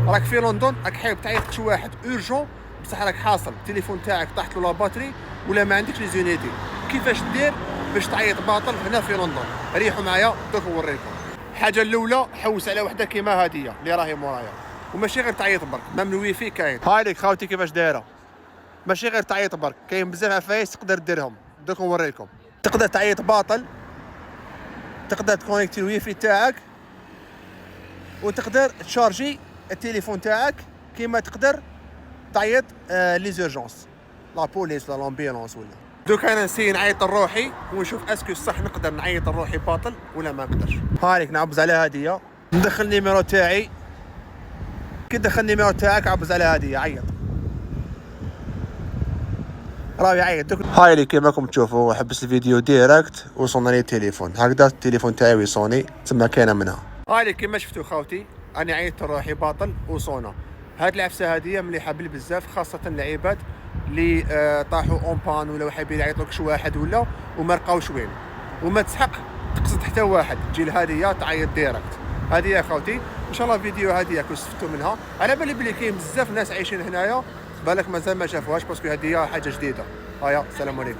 راك في لندن راك حايب تعيط لشي واحد اورجون بصح راك حاصل التليفون تاعك طاحت له لا باتري ولا ما عندكش لي زونيتي، كيفاش دير باش تعيط باطل هنا في لندن؟ ريحوا معايا دوك نوريكم. الحاجه الاولى حوس على وحده كيما هاديه اللي راهي مورايا، وماشي غير تعيط برك، مام الويفي كاين. هاي لك خاوتي كيفاش دايره، ماشي غير تعيط برك، كاين بزاف عفايس تقدر ديرهم، دوك نوريكم. تقدر تعيط باطل، تقدر تكونيكتي الويفي تاعك، وتقدر تشارجي التليفون تاعك كيما تقدر تعيط لي زورجونس لا بوليس ولا لامبيلونس ولا. دوك انا نسي نعيط لروحي ونشوف اسكو صح نقدر نعيط لروحي باطل ولا ما نقدرش. هانيك نعبز على هاديه، ندخل النيميرو تاعي، كي تدخل النيميرو تاعك عبز على هاديه عيط، راه يعيط دوك. هاي لي كيما راكم تشوفوا حبس الفيديو ديريكت وصلنا لي التليفون، هكذا التليفون تاعي ويصوني تما كاينه منها. هاي لي كيما شفتوا خاوتي انا عيطت لروحي باطل وصونا. هاد العفسه هاديه مليحه بزاف، خاصه العباد اللي طاحوا اون بان ولا حابين يعيطوا لك شي واحد ولا وما لقاوش وين، وما تسحق تقصد حتى واحد، تجي الهديه تعيط ديريكت. هذه يا خوتي ان شاء الله الفيديو هذه كنتوا استفدتوا منها. على بالي بلي كاين بزاف ناس عايشين هنايا بالك مازال ما شافوهاش باسكو هذه حاجه جديده. هيا السلام عليكم.